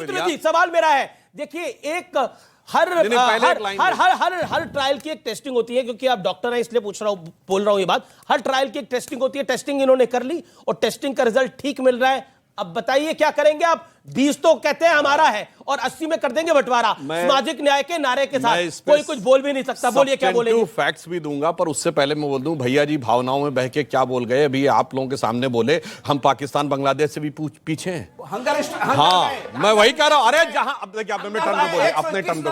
जी सवाल मेरा है, देखिए एक हर ट्रायल की एक टेस्टिंग होती है, क्योंकि आप डॉक्टर हैं इसलिए बोल रहा हूं ये बात। हर ट्रायल की एक टेस्टिंग होती है, टेस्टिंग इन्होंने कर ली और टेस्टिंग का रिजल्ट ठीक मिल रहा है। अब बताइए क्या करेंगे आप? 20 तो कहते हैं हमारा है और 80 में कर देंगे बंटवारा सामाजिक न्याय के नारे के साथ। कोई कुछ बोल भी नहीं सकता। बोलिए क्या बोलेंगे? फैक्ट्स भी दूंगा, पर उससे पहले मैं बोल दूं भैया जी भावनाओं में बह के क्या बोल गए अभी आप लोगों के सामने बोले हम पाकिस्तान बांग्लादेश से भी पीछे हैं। हाँ मैं वही कह रहा हूं। अरे जहां अब देखिए अपने टर्न पे बोले, अपने टर्न पे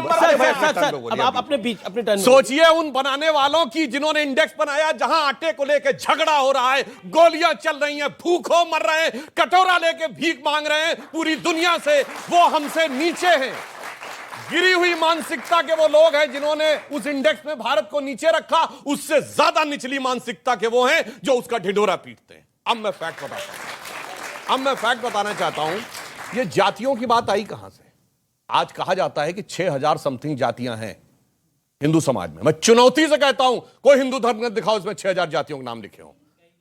बोले। अब अपने बीच अपने टर्न सोचिए उन बनाने वालों की जिन्होंने इंडेक्स बनाया जहां आटे को लेकर झगड़ा हो रहा है, गोलियां चल रही हैं, भूखों मर रहे हैं, कटोरा लेके भीख मांग रहे हैं पूरी दुनिया से, वो हमसे नीचे हैं। गिरी हुई मानसिकता के वो लोग हैं जिन्होंने उस इंडेक्स में भारत को नीचे रखा, उससे ज्यादा निचली मानसिकता के वो हैं जो उसका ढिंढोरा पीटते हैं। अब मैं फैक्ट बताना चाहता हूं। ये जातियों की बात आई कहां से? आज कहा जाता है कि 6000 समथिंग जातियां हैं हिंदू समाज में। मैं चुनौती से कहता हूं कोई हिंदू धर्म दिखाओ इसमें 6000 जातियों के नाम लिखे हो।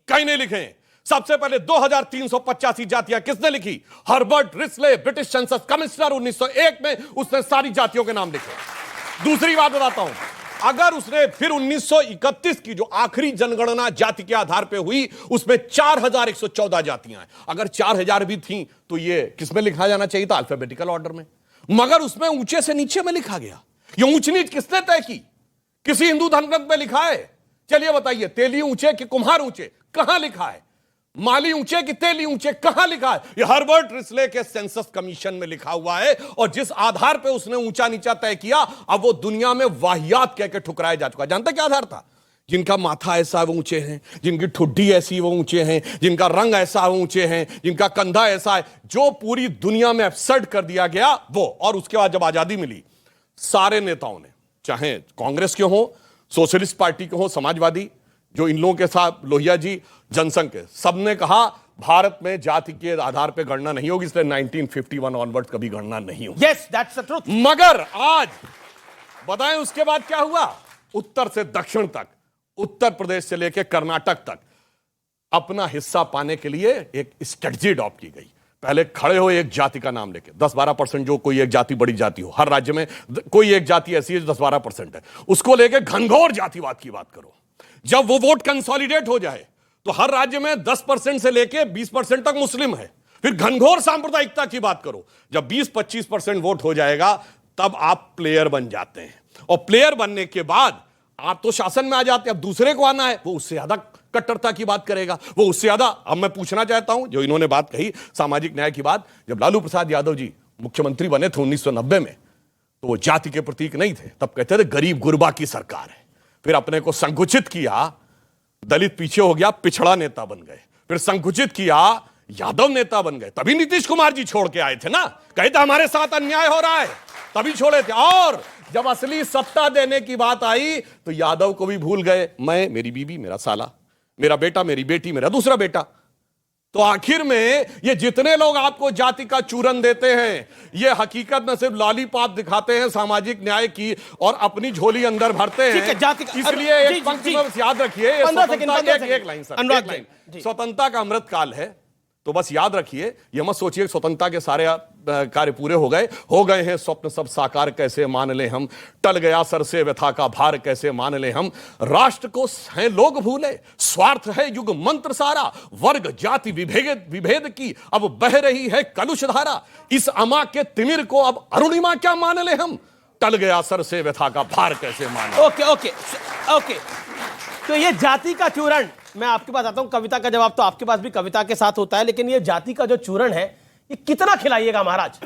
कहीं नहीं लिखे हैं। सबसे पहले 2385 जातियां किसने लिखी? हर्बर्ट रिस्ले, ब्रिटिश संसद कमिश्नर 1901 में उसने सारी जातियों के नाम लिखे। दूसरी बात बताता हूं, अगर उसने फिर 1931 की जो आखिरी जनगणना जाति के आधार पर हुई उसमें 4114 जातियां हैं। अगर 4000 भी थी तो ये किसमें लिखा जाना चाहिए था? अल्फाबेटिकल ऑर्डर में, मगर उसमें ऊंचे से नीचे में लिखा गया। ये ऊंच नीच किसने तय की? किसी हिंदू धर्म ग्रंथ में लिखा है? चलिए बताइए, तेली ऊंचे कि कुम्हार ऊंचे, कहां लिखा है? माली ऊंचे कि तेली ऊंचे, कहां लिखा है? ये हर्बर्ट रिस्ले के सेंसस कमीशन में लिखा हुआ है। और जिस आधार पे उसने ऊंचा नीचा तय किया, अब वो दुनिया में वाहियात कह के ठुकराया जा चुका। जानते क्या आधार था? जिनका माथा ऐसा है वो ऊंचे हैं, जिनकी ठुड्डी ऐसी वो ऊंचे हैं, जिनका रंग ऐसा वो ऊंचे हैं, जिनका कंधा ऐसा है, जो पूरी दुनिया में एब्सर्ड कर दिया गया वो। और उसके बाद जब आजादी मिली, सारे नेताओं ने, चाहे कांग्रेस के हो, सोशलिस्ट पार्टी के हो, समाजवादी, जो इन लोगों के साथ लोहिया जी, जनसंघ के, सबने कहा भारत में जाति के आधार पर गणना नहीं होगी, इसलिए 1951 ऑनवर्ड कभी गणना नहीं होगी। Yes, that's the truth. मगर आज बताएं उसके बाद क्या हुआ? उत्तर से दक्षिण तक, उत्तर प्रदेश से लेकर कर्नाटक तक अपना हिस्सा पाने के लिए एक स्ट्रेटजी अडॉप्ट की गई। पहले खड़े हो एक जाति का नाम लेके, 10-12% जो कोई एक जाति बड़ी जाति हो, हर राज्य में कोई एक जाति ऐसी है जो 10-12% है, उसको लेके घनघोर जातिवाद की बात करो। जब वो वोट कंसोलिडेट हो जाए तो हर राज्य में 10% से लेके 20% तक मुस्लिम है, फिर घनघोर सांप्रदायिकता की बात करो। जब 20-25% वोट हो जाएगा तब आप प्लेयर बन जाते हैं, और प्लेयर बनने के बाद आप तो शासन में आ जाते हैं। अब दूसरे को आना है, वो उससे ज्यादा कट्टरता की बात करेगा, वो उससे ज्यादा। अब मैं पूछना चाहता हूं, जो इन्होंने बात कही सामाजिक न्याय की बात, जब लालू प्रसाद यादव जी मुख्यमंत्री बने थे 1990 में, तो वो जाति के प्रतीक नहीं थे। तब कहते थे गरीब गुरबा की सरकार है। फिर अपने को संकुचित किया, दलित पीछे हो गया, पिछड़ा नेता बन गए। फिर संकुचित किया, यादव नेता बन गए। तभी नीतीश कुमार जी छोड़ के आए थे ना, कहे थे हमारे साथ अन्याय हो रहा है, तभी छोड़े थे। और जब असली सत्ता देने की बात आई तो यादव को भी भूल गए। मैं, मेरी बीबी, मेरा साला, मेरा बेटा, मेरी बेटी, मेरा दूसरा बेटा। तो आखिर में ये जितने लोग आपको जाति का चूरन देते हैं, ये हकीकत में सिर्फ लॉलीपॉप दिखाते हैं सामाजिक न्याय की और अपनी झोली अंदर भरते हैं। इसलिए एक पंक्ति में बस याद रखिए, एक लाइन सर, स्वतंत्रता का अमृत काल है, तो बस याद रखिए, ये मत सोचिए स्वतंत्रता के सारे कार्य पूरे हो गए हैं स्वप्न सब साकार कैसे मान ले हम, टल गया सर से व्यथा का भार कैसे मान ले हम, राष्ट्र को हैं लोग भूले, स्वार्थ है युग मंत्र सारा, वर्ग जाति विभेद की अब बह रही है कलुष धारा, इस अमा के तिमिर को अब अरुणिमा क्या मान ले हम, टल गया सर से व्यथा का भार कैसे मान ले। ओके, तो ये जाति का चूरण, मैं आपके पास आता हूं। कविता का जवाब तो आपके पास भी कविता के साथ होता है, लेकिन ये जाति का जो चूरण है ये कितना खिलाइएगा महाराज,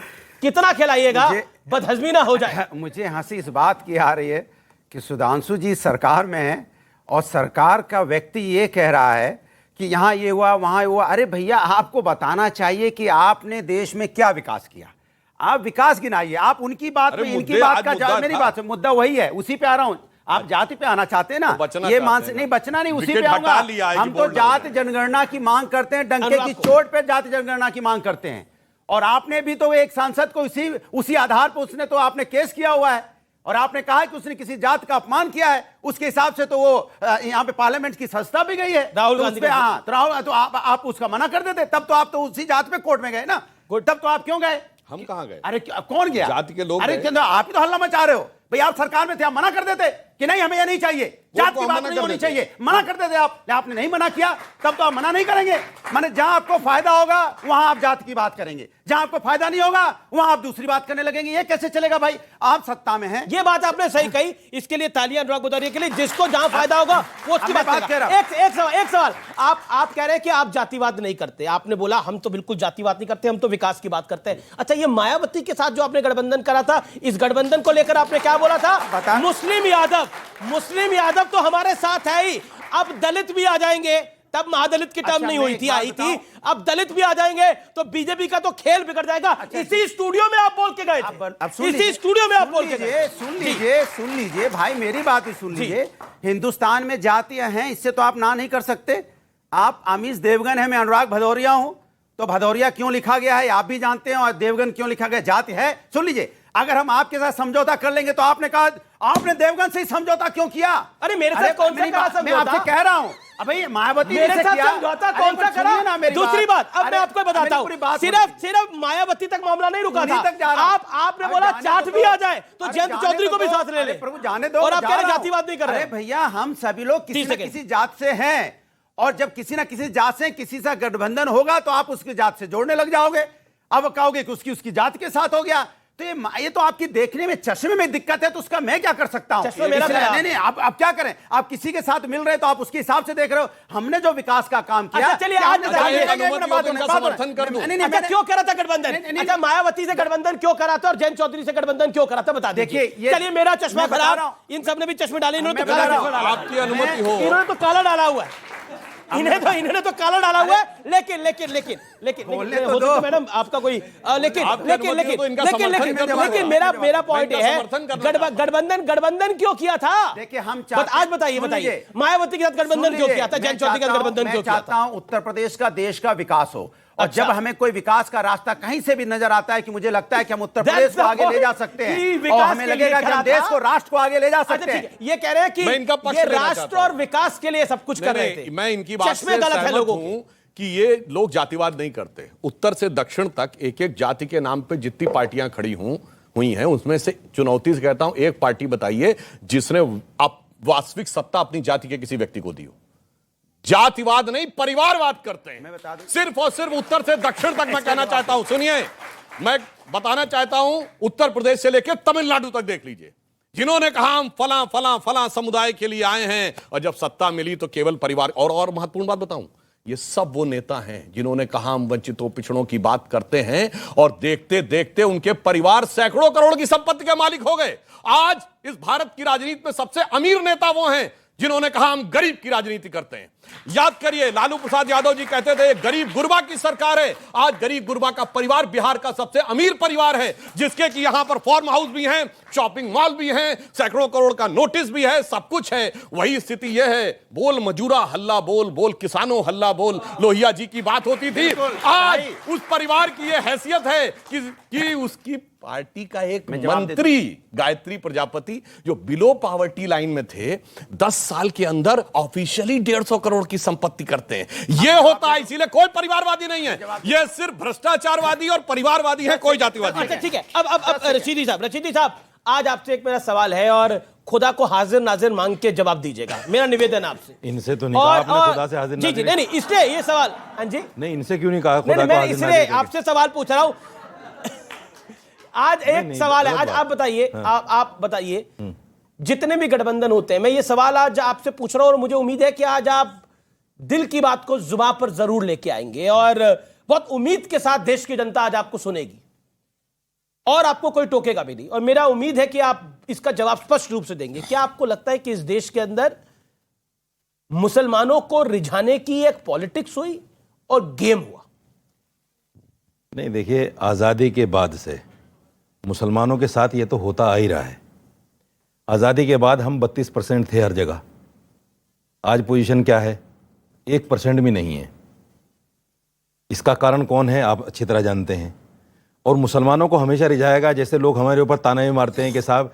कितना खिलाइएगा? बदहजमी ना हो जाए। मुझे हंसी इस बात की आ रही है कि सुधांशु जी सरकार में है और सरकार का व्यक्ति ये कह रहा है कि यहाँ ये हुआ, वहाँ हुआ। अरे भैया, आपको बताना चाहिए कि आपने देश में क्या विकास किया। आप विकास गिनाइए, आप उनकी बात में इनकी बात का, मेरी बात से मुद्दा वही है, उसी पे आ रहा हूं। आप जाति पे आना चाहते हैं ना, ये मानसिक नहीं, बचना नहीं, उसी पे आऊंगा। हम तो जाति जनगणना की मांग करते हैं, डंके की चोट पे जाति जनगणना की मांग करते हैं। और आपने भी तो एक सांसद को उसी आधार पर उसने तो आपने केस किया हुआ है, और आपने कहा कि उसने किसी जात का अपमान किया है, उसके हिसाब से तो वो यहाँ पे पार्लियामेंट की संस्था भी गई है राहुल गांधी पे। हाँ, तो राहुल, तो आप उसका मना कर देते, तब तो आप तो उसी जात पे कोर्ट में गए ना, तब तो आप क्यों गए? हम कहाँ गए? अरे कौन गया? जाति के लोग अरे गए। चंद्र, आप ही तो हल्ला मचा रहे हो भाई। आप सरकार में थे, आप मना कर देते कि नहीं हमें ये नहीं चाहिए, जात की बात नहीं होनी चाहिए, मना कर देते आप। आपने नहीं मना किया, तब तो आप मना नहीं करेंगे। माने जहां आपको फायदा होगा वहां आप जात की बात करेंगे, जहां आपको फायदा नहीं होगा वहां आप दूसरी बात करने लगेंगे। ये कैसे चलेगा भाई? आप सत्ता में हैं। ये बात आपने सही कही, इसके लिए तालियां अनुराग बुदारिया के लिए। जिसको जहां फायदा होगा वो उसकी बात कह करेगा। रहा एक सवाल, आप कह रहे हैं कि आप जातिवाद नहीं करते। आपने बोला हम तो बिल्कुल जातिवाद नहीं करते, हम तो विकास की बात करते हैं। अच्छा, ये मायावती के साथ जो आपने गठबंधन करा था, इस गठबंधन को लेकर आपने क्या बोला था? मुस्लिम यादव तो हमारे साथ है ही, अब दलित भी आ जाएंगे। तब महादलित की टर्म अच्छा, नहीं मैं हुई एक थी, बात आई थी। बताऊं? अब दलित भी आ जाएंगे तो बीजेपी का तो खेल बिगड़ जाएगा। इसी स्टूडियो में आप बोल के गए अब थे, सुन इसी लीजिए, स्टूडियो में आप बोल के गए। सुन लीजिए भाई, मेरी बात ही सुन लीजिए। हिंदुस्तान में जातियां हैं, इससे तो आप ना नहीं कर सकते। आप अमीश देवगन है, मैं अनुराग भदौरिया हूं, तो भदौरिया क्यों लिखा गया है आप भी जानते हैं, और देवगन क्यों लिखा गया, जाति है। सुन लीजिए, अगर हम आपके साथ समझौता कर लेंगे तो आपने कहा आपने देवगन से ही समझौता क्यों किया? अरे मेरे साथ कौन सा करा समझौता? मैं आपसे कह रहा हूं, अबे मायावती मेरे ने साथ किया समझौता कौन सा करा? दूसरी बात, अब मैं आपको बताता हूं, सिर्फ मायावती तक मामला नहीं रुका था। आपने बोला चाट भी आ जाए तो जयंत चौधरी को भी साथ ले ले। प्रभु जाने दो, और आप कह रहे जातिवाद नहीं कर रहे। अरे भैया, हम सभी लोग किसी न किसी जात से हैं, और जब किसी ना किसी जात से किसी से गठबंधन होगा तो आप उसकी जात से जोड़ने लग जाओगे। अब कहोगे कि उसकी जात के साथ हो गया, तो ये तो आपकी देखने में चश्मे में दिक्कत है, तो उसका मैं क्या कर सकता हूं? नहीं, आप क्या करें? आप किसी के साथ मिल रहे तो आप उसके हिसाब से देख रहे हो। हमने जो विकास का काम किया, चलिए आज समर्थन कर दूं। अच्छा, क्यों करा था गठबंधन? अच्छा, मायावती से गठबंधन क्यों करा था और जयंत चौधरी से गठबंधन क्यों करा था, बता दीजिए। चलिए, मेरा चश्मा खराब, इन सब ने भी चश्मे डाले, इन्होंने तो काला चश्मा डाला। आपकी अनुमति हो, इन्होंने तो काला डाला हुआ है, इन्होंने तो काला डाला हुआ है। लेकिन मैडम आपका कोई लेकिन मेरा पॉइंट है, गठबंधन क्यों किया था? देखिए, हम आज बताइए मायावती के साथ गठबंधन क्यों किया था, जयंत चौधरी के साथ गठबंधन क्यों किया था? चाहता हूं उत्तर प्रदेश का, देश का विकास हो, और जब हमें कोई विकास का रास्ता कहीं से भी नजर आता है कि मुझे लगता है कि हम उत्तर प्रदेश को आगे ले जा सकते हैं, और हमें लगेगा कि हम देश को, राष्ट्र को आगे ले जा सकते हैं। ये कह रहे हैं कि ये राष्ट्र और विकास के लिए सब कुछ कर रहे थे। मैं इनकी बात से सहमत हूं कि ये लोग जातिवाद नहीं करते। उत्तर से दक्षिण तक एक एक जाति के नाम पे जितनी पार्टियां खड़ी हुई हैं, उसमें से चुनौती से कहता हूं, एक पार्टी बताइए जिसने वास्तविक सत्ता अपनी जाति के किसी व्यक्ति को दी हो। जातिवाद नहीं, परिवारवाद करते हैं, सिर्फ और सिर्फ उत्तर से दक्षिण तक। मैं कहना चाहता हूं, सुनिए, मैं बताना चाहता हूं, उत्तर प्रदेश से लेकर तमिलनाडु तक देख लीजिए, जिन्होंने कहा हम फला फला फला समुदाय के लिए आए हैं, और जब सत्ता मिली तो केवल परिवार। और महत्वपूर्ण बात बताऊं, ये सब वो नेता हैं जिन्होंने कहा हम वंचितों पिछड़ों की बात करते हैं, और देखते देखते उनके परिवार सैकड़ों करोड़ की संपत्ति के मालिक हो गए। आज इस भारत की राजनीति में सबसे अमीर नेता वो हैं जिन्होंने कहा हम गरीब की राजनीति करते हैं। याद करिए, लालू प्रसाद यादव जी कहते थे गरीब गुरबा की सरकार है। आज गरीब गुरबा का परिवार बिहार का सबसे अमीर परिवार है, जिसके कि यहां पर फार्म हाउस भी हैं, शॉपिंग मॉल भी हैं, सैकड़ों करोड़ का नोटिस भी है, सब कुछ है। वही स्थिति यह है, बोल मजूरा हल्ला बोल, बोल किसानों हल्ला बोल, लोहिया जी की बात होती थी। आज उस परिवार की यह हैसियत है कि उसकी पार्टी का एक मंत्री गायत्री प्रजापति, जो बिलो पॉवर्टी लाइन में थे, 10 साल के अंदर ऑफिशियली 150 करोड़ की संपत्ति करते हैं। यह होता है, इसीलिए कोई परिवारवादी नहीं है, यह सिर्फ भ्रष्टाचारवादी और परिवारवादी है, कोई जातिवादी नहीं। ठीक है, अब रशीदी साहब, आज आपसे एक मेरा सवाल है, और खुदा को हाजिर नाजिर मांग के जवाब दीजिएगा। मेरा निवेदन आपसे। इनसे तो नहीं कहा आपने खुदा से हाजिर नाजिर। नहीं, इसलिए ये सवाल, हाँ जी, नहीं, इनसे क्यों नहीं कहा खुदा को हाजिर नाजिर? इसलिए आपसे सवाल पूछ रहा हूं। आज एक सवाल है, आज आप बताइए, आप बताइए, जितने भी गठबंधन होते हैं, मैं ये सवाल आज आपसे पूछ रहा हूं, और मुझे उम्मीद है कि आज आप दिल की बात को जुबान पर जरूर लेके आएंगे, और बहुत उम्मीद के साथ देश की जनता आज आपको सुनेगी, और आपको कोई टोकेगा भी नहीं। और मेरा उम्मीद है कि आप इसका जवाब स्पष्ट रूप से देंगे। क्या आपको लगता है कि इस देश के अंदर मुसलमानों को रिझाने की एक पॉलिटिक्स हुई और गेम हुआ? नहीं, देखिए, आज़ादी के बाद से मुसलमानों के साथ ये तो होता आ ही रहा है। आज़ादी के बाद हम 32% थे हर जगह, आज पोजीशन क्या है? 1% भी नहीं है। इसका कारण कौन है आप अच्छी तरह जानते हैं। और मुसलमानों को हमेशा रिझाएगा, जैसे लोग हमारे ऊपर ताने भी मारते हैं कि साहब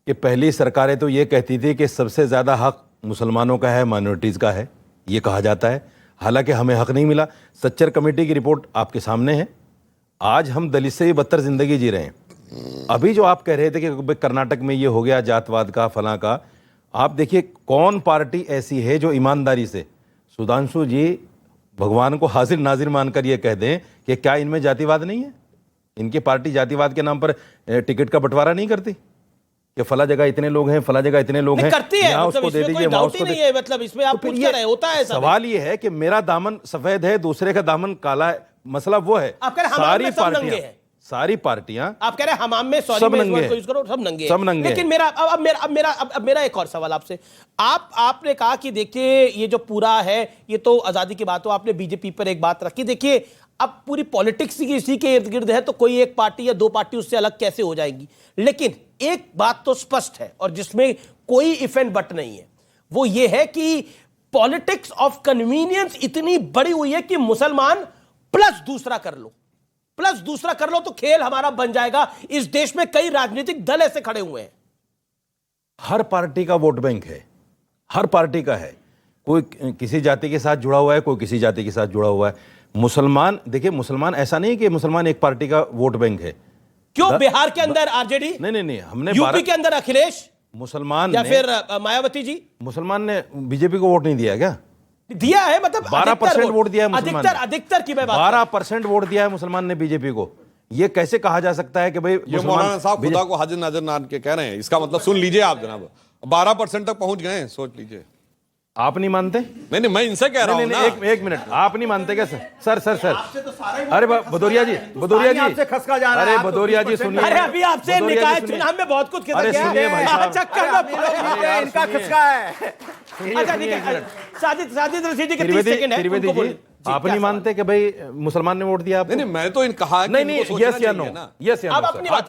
कि पहली सरकारें तो ये कहती थी कि सबसे ज़्यादा हक मुसलमानों का है, माइनॉरिटीज़ का है, ये कहा जाता है। हालांकि हमें हक नहीं मिला। सच्चर कमेटी की रिपोर्ट आपके सामने है, आज हम दलित से भी बदतर जिंदगी जी रहे हैं। अभी जो आप कह रहे थे कि भाई कर्नाटक में ये हो गया जातवाद का फलां का, आप देखिए कौन पार्टी ऐसी है जो ईमानदारी से, सुधांशु जी भगवान को हाजिर नाजिर मानकर ये कह दें कि क्या इनमें जातिवाद नहीं है? इनकी पार्टी जातिवाद के नाम पर टिकट का बंटवारा नहीं करती कि फला जगह इतने लोग हैं, फला जगह इतने लोग हैं, करती है, यहाँ मतलब उसको दे इसमें दीजिए, कोई वहाँ डाउट ही उसको नहीं दे। है, मतलब इसमें आप तो फिर पूछ ये रहे होता है सब। सवाल ये है कि मेरा दामन सफेद है, दूसरे का दामन काला है, मसला वो है। आप कह रहे हैं हमाम में सब नंगे हैं। सारी पार्टियां आप कह रहे हैं हमाम में, सॉरी सब मैं इस नंगे वर्ड को यूज करूं, सब नंगे हैं। सब नंगे लेकिन हैं। मेरा अब मेरा एक और सवाल आपसे, आपने कहा कि देखिए ये जो पूरा है ये तो आजादी की बात हो, आपने बीजेपी पर एक बात रखी। देखिए अब पूरी पॉलिटिक्स ही इसी के इर्द गिर्द है, तो कोई एक पार्टी या दो पार्टी उससे अलग कैसे हो जाएगी। लेकिन एक बात तो स्पष्ट है और जिसमें कोई इफ एंड बट नहीं है, वो ये है कि पॉलिटिक्स ऑफ कन्वीनियंस इतनी बड़ी हुई है कि मुसलमान प्लस दूसरा कर लो तो खेल हमारा बन जाएगा। इस देश में कई राजनीतिक दल ऐसे खड़े हुए हैं। हर पार्टी का वोट बैंक है, हर पार्टी का है। कोई किसी जाति के साथ जुड़ा हुआ है, कोई किसी जाति के साथ जुड़ा हुआ है। मुसलमान, देखिए मुसलमान ऐसा नहीं कि मुसलमान एक पार्टी का वोट बैंक है। क्यों बिहार के अंदर आरजेडी, नहीं, हमने यूपी के अंदर अखिलेश मुसलमान या फिर मायावती जी, मुसलमान ने बीजेपी को वोट नहीं दिया क्या? दिया है, मतलब 12% वोट दिया है मुसलमान ने। अधिकतर की मैं बात 12% वोट दिया है मुसलमान ने बीजेपी को। ये कैसे कहा जा सकता है कि भाई ये मौलाना साहब खुदा को हाजिर नाजिर मान के कह रहे हैं, इसका मतलब सुन लीजिए आप जनाब, 12% तक पहुंच गए हैं, सोच लीजिए। आप नहीं मानते? नहीं, मैं इनसे कह रहा हूं ना। एक मिनट, आप नहीं मानते क्या सर? अरे भदौरिया जी, आपसे खसका जा रहा है। अरे आप तो भदौरिया जी 20% सुनिए। अरे अभी आपसे भदौरिया जी निकाय सुनिए। चुनाव में बहुत कुछ खिसक अरे गया सुनिए भाई साहब। चक्कर में इनका खसका है। अच्छा ठीक है, साजिद रशीद जी के 30 सेकंड है, त्रिवेदी उनको जी, बोलिए। आप नहीं मानते कि भाई मुसलमान ने वोट दिया आपको? नहीं, मैं तो इन कहा है कि नहीं, इनको सोचना यस या चाहिए नो, ना। यस या आप नो अपनी सर। बात